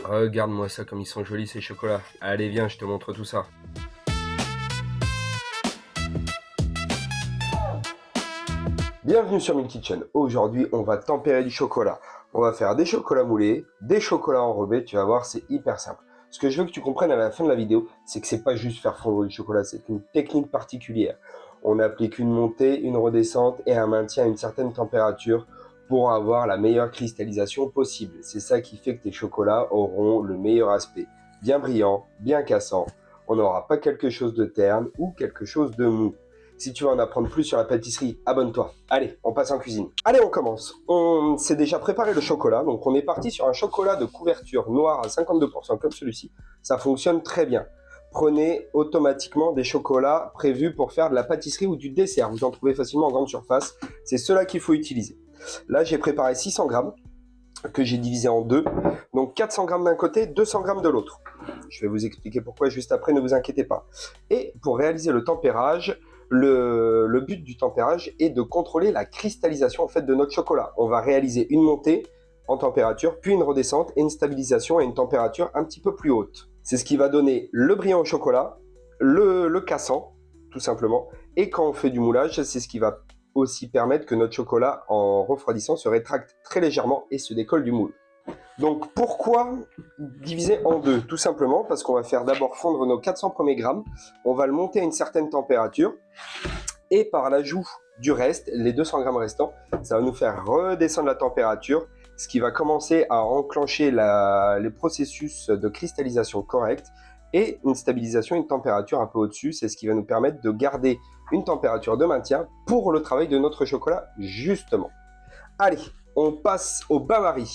Regarde-moi ça comme ils sont jolis ces chocolats. Allez viens, je te montre tout ça. Bienvenue sur Milk Kitchen. Aujourd'hui, on va tempérer du chocolat. On va faire des chocolats moulés, des chocolats enrobés. Tu vas voir, c'est hyper simple. Ce que je veux que tu comprennes à la fin de la vidéo, c'est que c'est pas juste faire fondre du chocolat, c'est une technique particulière. On applique une montée, une redescente et un maintien à une certaine température pour avoir la meilleure cristallisation possible. C'est ça qui fait que tes chocolats auront le meilleur aspect. Bien brillant, bien cassant. On n'aura pas quelque chose de terne ou quelque chose de mou. Si tu veux en apprendre plus sur la pâtisserie, abonne-toi. Allez, on passe en cuisine. Allez, on commence. On s'est déjà préparé le chocolat. Donc, on est parti sur un chocolat de couverture noire à 52% comme celui-ci. Ça fonctionne très bien. Prenez automatiquement des chocolats prévus pour faire de la pâtisserie ou du dessert. Vous en trouvez facilement en grande surface. C'est ceux-là qu'il faut utiliser. Là, j'ai préparé 600 grammes que j'ai divisé en deux. Donc, 400 grammes d'un côté, 200 grammes de l'autre. Je vais vous expliquer pourquoi juste après, ne vous inquiétez pas. Et pour réaliser le tempérage, le but du tempérage est de contrôler la cristallisation en fait de notre chocolat. On va réaliser une montée en température, puis une redescente et une stabilisation à une température un petit peu plus haute. C'est ce qui va donner le brillant au chocolat, le cassant, tout simplement. Et quand on fait du moulage, c'est ce qui va aussi permettre que notre chocolat, en refroidissant, se rétracte très légèrement et se décolle du moule. Donc pourquoi diviser en deux? Tout simplement parce qu'on va faire d'abord fondre nos 400 premiers grammes, on va le monter à une certaine température et par l'ajout du reste, les 200 grammes restants, ça va nous faire redescendre la température, ce qui va commencer à enclencher les processus de cristallisation correcte et une stabilisation, une température un peu au-dessus, c'est ce qui va nous permettre de garder une température de maintien pour le travail de notre chocolat justement. Allez, on passe au bain-marie.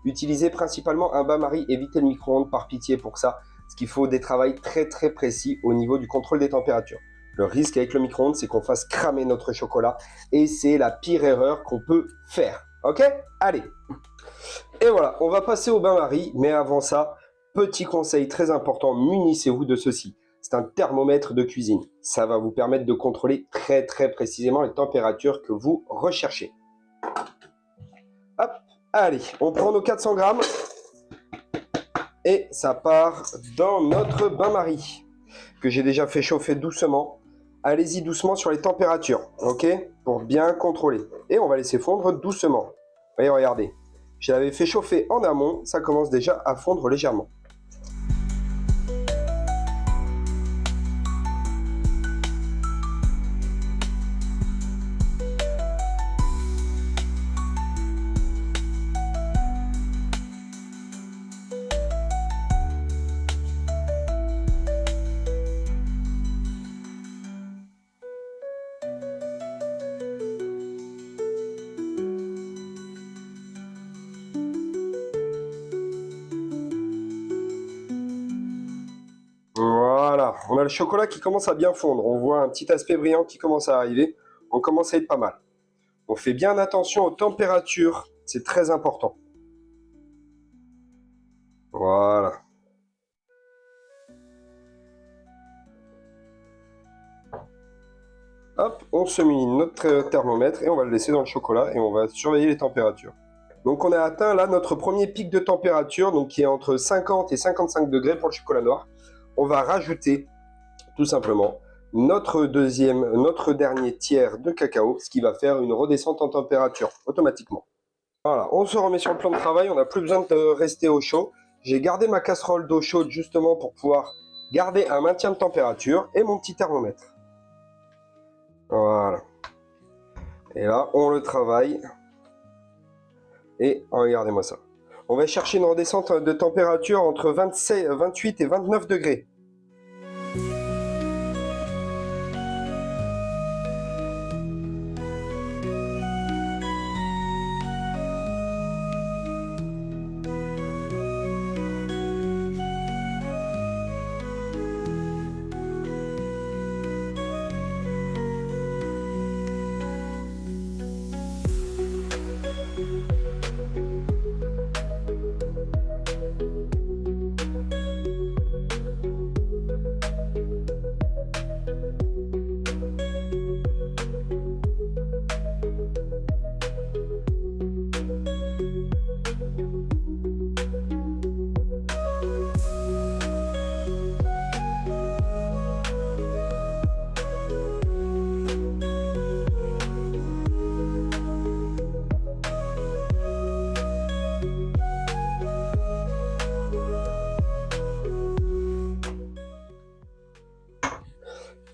Utilisez principalement un bain-marie, évitez le micro-ondes par pitié pour ça, parce qu'il faut des travails très précis au niveau du contrôle des températures. Le risque avec le micro-ondes, c'est qu'on fasse cramer notre chocolat et c'est la pire erreur qu'on peut faire. Ok? Allez. Et voilà, on va passer au bain-marie, mais avant ça, petit conseil très important, munissez-vous de ceci. C'est un thermomètre de cuisine. Ça va vous permettre de contrôler très précisément les températures que vous recherchez. Hop. Allez, on prend nos 400 grammes et ça part dans notre bain-marie que j'ai déjà fait chauffer doucement. Allez-y doucement sur les températures, ok? Pour bien contrôler. Et on va laisser fondre doucement. Voyez, regardez. Je l'avais fait chauffer en amont, ça commence déjà à fondre légèrement. Voilà, on a le chocolat qui commence à bien fondre. On voit un petit aspect brillant qui commence à arriver. On commence à être pas mal. On fait bien attention aux températures, c'est très important. Voilà. Hop, on se muni notre thermomètre et on va le laisser dans le chocolat et on va surveiller les températures. Donc on a atteint là notre premier pic de température, donc qui est entre 50 et 55 degrés pour le chocolat noir. On va rajouter tout simplement notre dernier tiers de cacao, ce qui va faire une redescente en température automatiquement. Voilà, on se remet sur le plan de travail, on n'a plus besoin de rester au chaud. J'ai gardé ma casserole d'eau chaude justement pour pouvoir garder un maintien de température et mon petit thermomètre. Voilà. Et là, on le travaille. Et regardez-moi ça. On va chercher une redescente de température entre 28 et 29 degrés.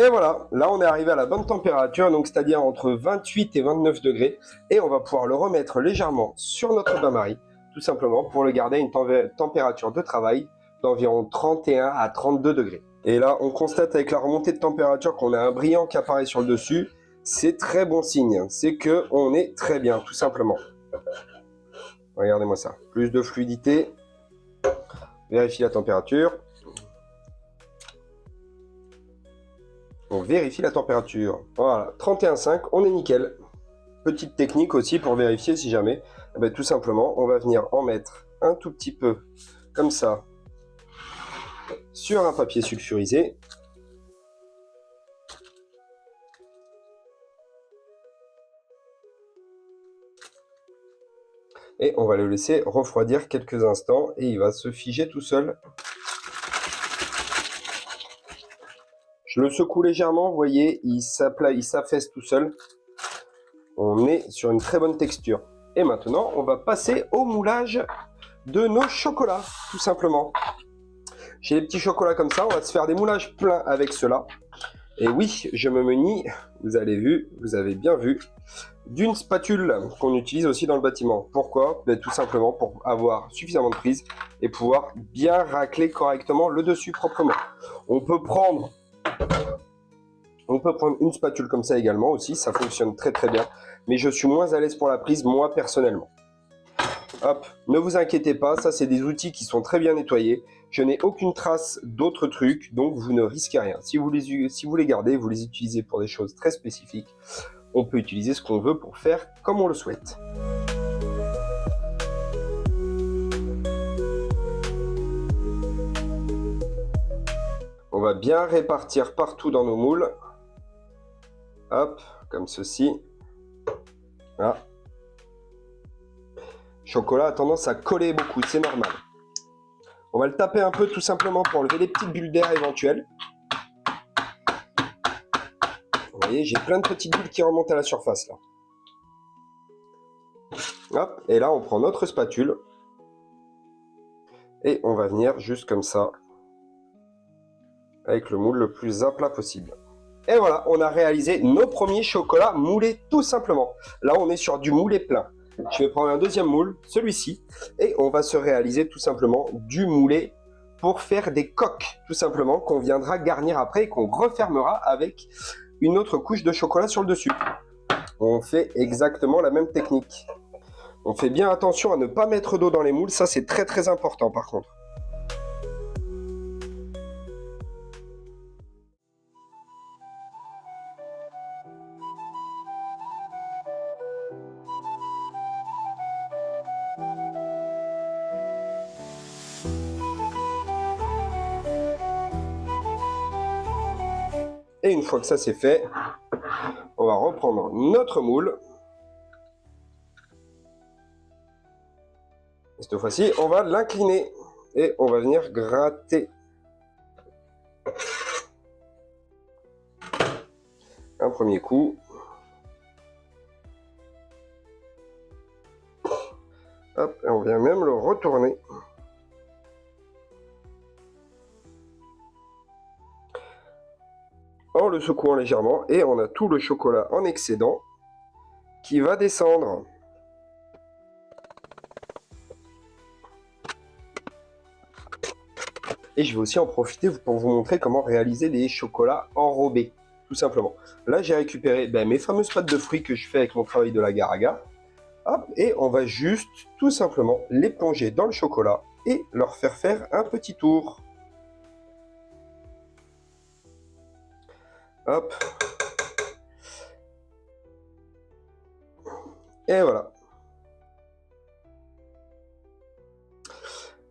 Et voilà, là on est arrivé à la bonne température, donc c'est-à-dire entre 28 et 29 degrés. Et on va pouvoir le remettre légèrement sur notre bain-marie, tout simplement pour le garder à une température de travail d'environ 31 à 32 degrés. Et là, on constate avec la remontée de température qu'on a un brillant qui apparaît sur le dessus. C'est très bon signe, c'est que on est très bien, tout simplement. Regardez-moi ça, plus de fluidité. Vérifie la température. On vérifie la température. Voilà, 31,5, on est nickel. Petite technique aussi pour vérifier si jamais. Eh bien, tout simplement, on va venir en mettre un tout petit peu, comme ça, sur un papier sulfurisé. Et on va le laisser refroidir quelques instants et il va se figer tout seul. Je le secoue légèrement, vous voyez, il s'affaisse tout seul. On est sur une très bonne texture. Et maintenant, on va passer au moulage de nos chocolats, tout simplement. J'ai des petits chocolats comme ça, on va se faire des moulages pleins avec cela. Et oui, je me munis, vous avez bien vu, d'une spatule qu'on utilise aussi dans le bâtiment. Pourquoi? Ben, tout simplement pour avoir suffisamment de prise et pouvoir bien racler correctement le dessus proprement. On peut prendre une spatule comme ça également aussi, ça fonctionne très très bien. Mais je suis moins à l'aise pour la prise, moi personnellement. Hop, ne vous inquiétez pas, ça c'est des outils qui sont très bien nettoyés. Je n'ai aucune trace d'autres trucs, donc vous ne risquez rien. Si vous les gardez, vous les utilisez pour des choses très spécifiques. On peut utiliser ce qu'on veut pour faire comme on le souhaite. On va bien répartir partout dans nos moules. Hop, comme ceci. Voilà. Chocolat a tendance à coller beaucoup, c'est normal. On va le taper un peu tout simplement pour enlever les petites bulles d'air éventuelles. Vous voyez, j'ai plein de petites bulles qui remontent à la surface là. Hop, et là on prend notre spatule. Et on va venir juste comme ça. Avec le moule le plus à plat possible. Et voilà, on a réalisé nos premiers chocolats moulés tout simplement. Là on est sur du moulé plein. Je vais prendre un deuxième moule, celui-ci, et on va se réaliser tout simplement du moulé pour faire des coques, tout simplement, qu'on viendra garnir après et qu'on refermera avec une autre couche de chocolat sur le dessus. On fait exactement la même technique. On fait bien attention à ne pas mettre d'eau dans les moules, ça c'est très très important par contre. Et une fois que ça c'est fait, on va reprendre notre moule. Et cette fois-ci, on va l'incliner et on va venir gratter. Un premier coup. Hop, et on vient même le retourner. En le secouant légèrement et on a tout le chocolat en excédent qui va descendre. Et je vais aussi en profiter pour vous montrer comment réaliser des chocolats enrobés, tout simplement. Là, j'ai récupéré mes fameuses pâtes de fruits que je fais avec mon travail de l'agar-agar. Hop, et on va juste, tout simplement, les plonger dans le chocolat et leur faire un petit tour. Hop. Et voilà.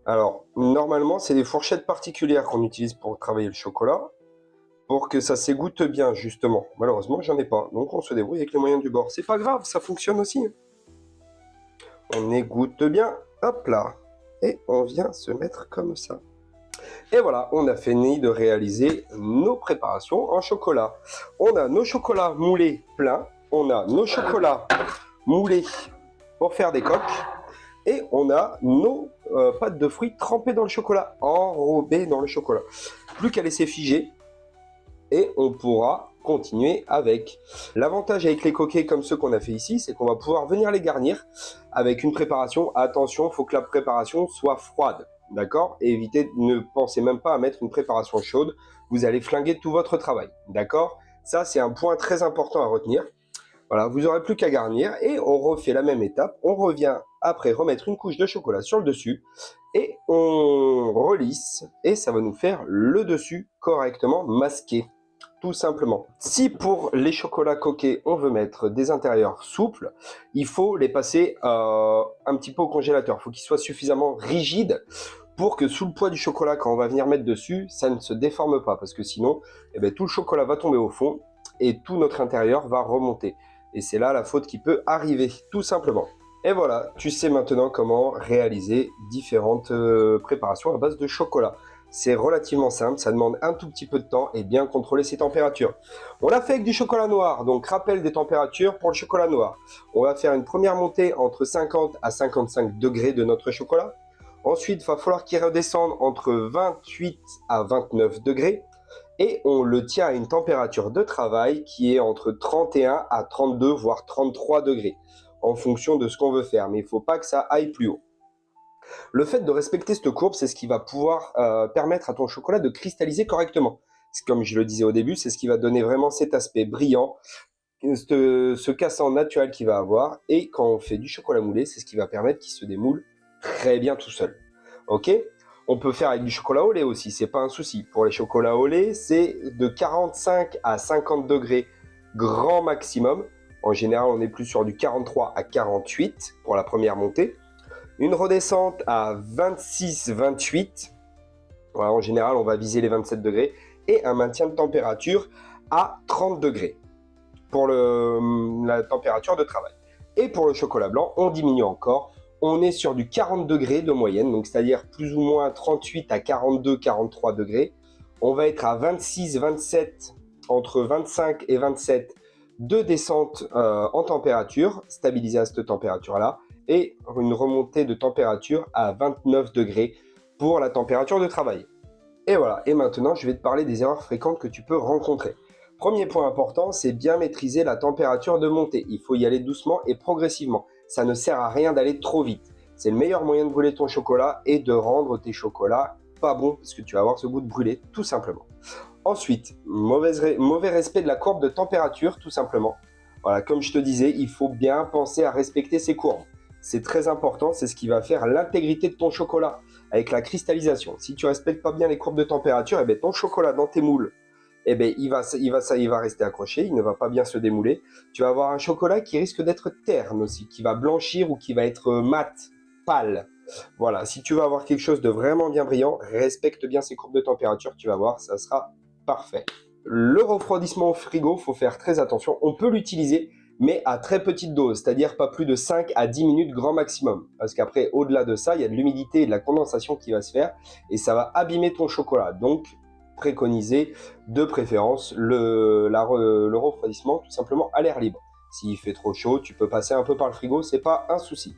Alors, normalement, c'est des fourchettes particulières qu'on utilise pour travailler le chocolat, pour que ça s'égoutte bien, justement. Malheureusement, j'en ai pas, donc on se débrouille avec les moyens du bord. C'est pas grave, ça fonctionne aussi. On égoutte bien, hop là, et on vient se mettre comme ça. Et voilà, on a fini de réaliser nos préparations en chocolat. On a nos chocolats moulés pleins, on a nos chocolats moulés pour faire des coques, et on a nos pâtes de fruits trempées dans le chocolat, enrobées dans le chocolat. Plus qu'à laisser figer. et on pourra continuer avec. L'avantage avec les coquets comme ceux qu'on a fait ici, c'est qu'on va pouvoir venir les garnir avec une préparation. Attention, il faut que la préparation soit froide, d'accord? Et évitez, ne pensez même pas à mettre une préparation chaude, vous allez flinguer tout votre travail, d'accord? Ça, c'est un point très important à retenir. Voilà, vous n'aurez plus qu'à garnir et on refait la même étape. On revient après remettre une couche de chocolat sur le dessus et on relisse et ça va nous faire le dessus correctement masqué, tout simplement. Si pour les chocolats coquets, on veut mettre des intérieurs souples, il faut les passer un petit peu au congélateur. Il faut qu'ils soient suffisamment rigides pour que sous le poids du chocolat, quand on va venir mettre dessus, ça ne se déforme pas parce que sinon, tout le chocolat va tomber au fond et tout notre intérieur va remonter. Et c'est là la faute qui peut arriver, tout simplement. Et voilà, tu sais maintenant comment réaliser différentes préparations à base de chocolat. C'est relativement simple, ça demande un tout petit peu de temps et bien contrôler ses températures. On l'a fait avec du chocolat noir, donc rappel des températures pour le chocolat noir. On va faire une première montée entre 50 à 55 degrés de notre chocolat. Ensuite, il va falloir qu'il redescende entre 28 à 29 degrés. Et on le tient à une température de travail qui est entre 31 à 32, voire 33 degrés, en fonction de ce qu'on veut faire. Mais il ne faut pas que ça aille plus haut. Le fait de respecter cette courbe, c'est ce qui va pouvoir permettre à ton chocolat de cristalliser correctement. Comme je le disais au début, c'est ce qui va donner vraiment cet aspect brillant, ce cassant naturel qu'il va avoir. Et quand on fait du chocolat moulé, c'est ce qui va permettre qu'il se démoule très bien tout seul. Ok ? On peut faire avec du chocolat au lait aussi, c'est pas un souci. Pour les chocolats au lait, c'est de 45 à 50 degrés grand maximum. En général, on est plus sur du 43 à 48 pour la première montée. Une redescente à 26-28. Voilà, en général, on va viser les 27 degrés. Et un maintien de température à 30 degrés pour la température de travail. Et pour le chocolat blanc, on diminue encore. On est sur du 40 degrés de moyenne, donc c'est-à-dire plus ou moins 38 à 42-43 degrés. On va être à 26-27, entre 25 et 27 de descente en température, stabilisé à cette température-là, et une remontée de température à 29 degrés pour la température de travail. Et voilà, et maintenant je vais te parler des erreurs fréquentes que tu peux rencontrer. Premier point important, c'est bien maîtriser la température de montée. Il faut y aller doucement et progressivement. Ça ne sert à rien d'aller trop vite. C'est le meilleur moyen de brûler ton chocolat et de rendre tes chocolats pas bons parce que tu vas avoir ce goût de brûlé tout simplement. Ensuite, mauvais respect de la courbe de température tout simplement. Voilà, comme je te disais, il faut bien penser à respecter ces courbes. C'est très important, c'est ce qui va faire l'intégrité de ton chocolat avec la cristallisation. Si tu ne respectes pas bien les courbes de température, ton chocolat dans tes moules, il va rester accroché, il ne va pas bien se démouler. Tu vas avoir un chocolat qui risque d'être terne aussi, qui va blanchir ou qui va être mat, pâle. Voilà, si tu veux avoir quelque chose de vraiment bien brillant, respecte bien ces courbes de température, tu vas voir, ça sera parfait. Le refroidissement au frigo, il faut faire très attention. On peut l'utiliser, mais à très petite dose, c'est-à-dire pas plus de 5 à 10 minutes grand maximum. Parce qu'après, au-delà de ça, il y a de l'humidité et de la condensation qui va se faire et ça va abîmer ton chocolat. Donc, préconiser de préférence le refroidissement tout simplement à l'air libre. S'il fait trop chaud, tu peux passer un peu par le frigo, c'est pas un souci.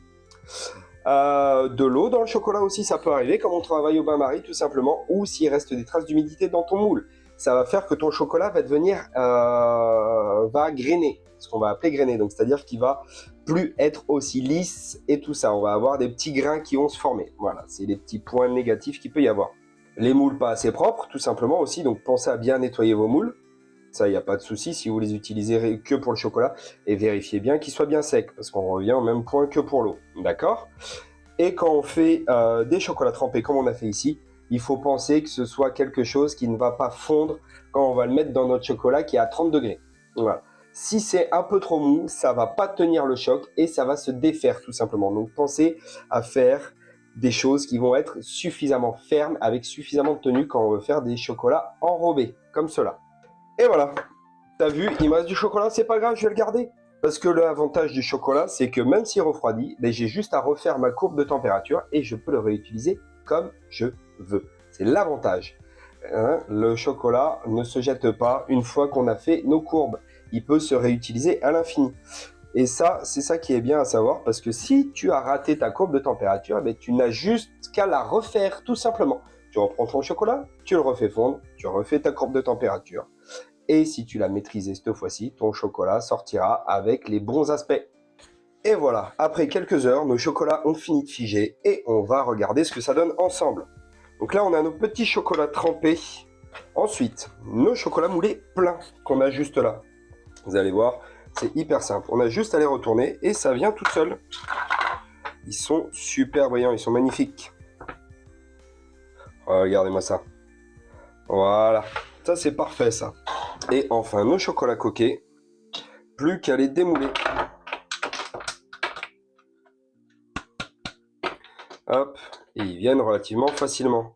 De l'eau dans le chocolat aussi, ça peut arriver, comme on travaille au bain-marie tout simplement, ou s'il reste des traces d'humidité dans ton moule. Ça va faire que ton chocolat va devenir, va grainer, ce qu'on va appeler grainer, donc c'est-à-dire qu'il va plus être aussi lisse et tout ça. On va avoir des petits grains qui vont se former. Voilà, c'est les petits points négatifs qu'il peut y avoir. Les moules pas assez propres, tout simplement aussi, donc pensez à bien nettoyer vos moules. Ça, il n'y a pas de souci si vous les utilisez que pour le chocolat. Et vérifiez bien qu'ils soient bien secs, parce qu'on revient au même point que pour l'eau. D'accord ? Et quand on fait des chocolats trempés, comme on a fait ici, il faut penser que ce soit quelque chose qui ne va pas fondre quand on va le mettre dans notre chocolat qui est à 30 degrés. Voilà. Si c'est un peu trop mou, ça ne va pas tenir le choc et ça va se défaire tout simplement. Donc pensez à faire des choses qui vont être suffisamment fermes avec suffisamment de tenue quand on veut faire des chocolats enrobés, comme cela. Et voilà, t'as vu, il me reste du chocolat, c'est pas grave, je vais le garder. Parce que l'avantage du chocolat, c'est que même s'il refroidit, j'ai juste à refaire ma courbe de température et je peux le réutiliser comme je veux. C'est l'avantage. Le chocolat ne se jette pas une fois qu'on a fait nos courbes. Il peut se réutiliser à l'infini. Et ça, c'est ça qui est bien à savoir, parce que si tu as raté ta courbe de température, tu n'as juste qu'à la refaire tout simplement. tu reprends ton chocolat, tu le refais fondre, tu refais ta courbe de température. Et si tu l'as maîtrisé cette fois-ci, ton chocolat sortira avec les bons aspects. Et voilà, après quelques heures, nos chocolats ont fini de figer et on va regarder ce que ça donne ensemble. Donc là, on a nos petits chocolats trempés. Ensuite, nos chocolats moulés pleins qu'on a juste là. Vous allez voir, c'est hyper simple. On a juste à les retourner et ça vient tout seul. Ils sont super brillants, ils sont magnifiques. Regardez-moi ça. Voilà, ça c'est parfait ça. Et enfin, nos chocolats coquets, plus qu'à les démouler. Hop, et ils viennent relativement facilement.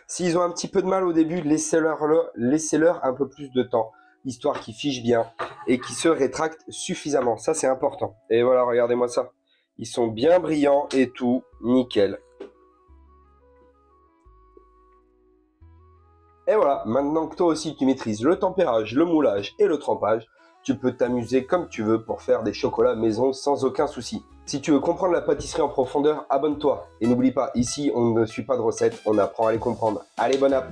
S'ils ont un petit peu de mal au début, laissez-leur un peu plus de temps, histoire qu'ils fichent bien et qu'ils se rétractent suffisamment. Ça, c'est important. Et voilà, regardez-moi ça. Ils sont bien brillants et tout, nickel. Et voilà, maintenant que toi aussi tu maîtrises le tempérage, le moulage et le trempage, tu peux t'amuser comme tu veux pour faire des chocolats maison sans aucun souci. Si tu veux comprendre la pâtisserie en profondeur, abonne-toi. Et n'oublie pas, ici on ne suit pas de recettes, on apprend à les comprendre. Allez, bonne app!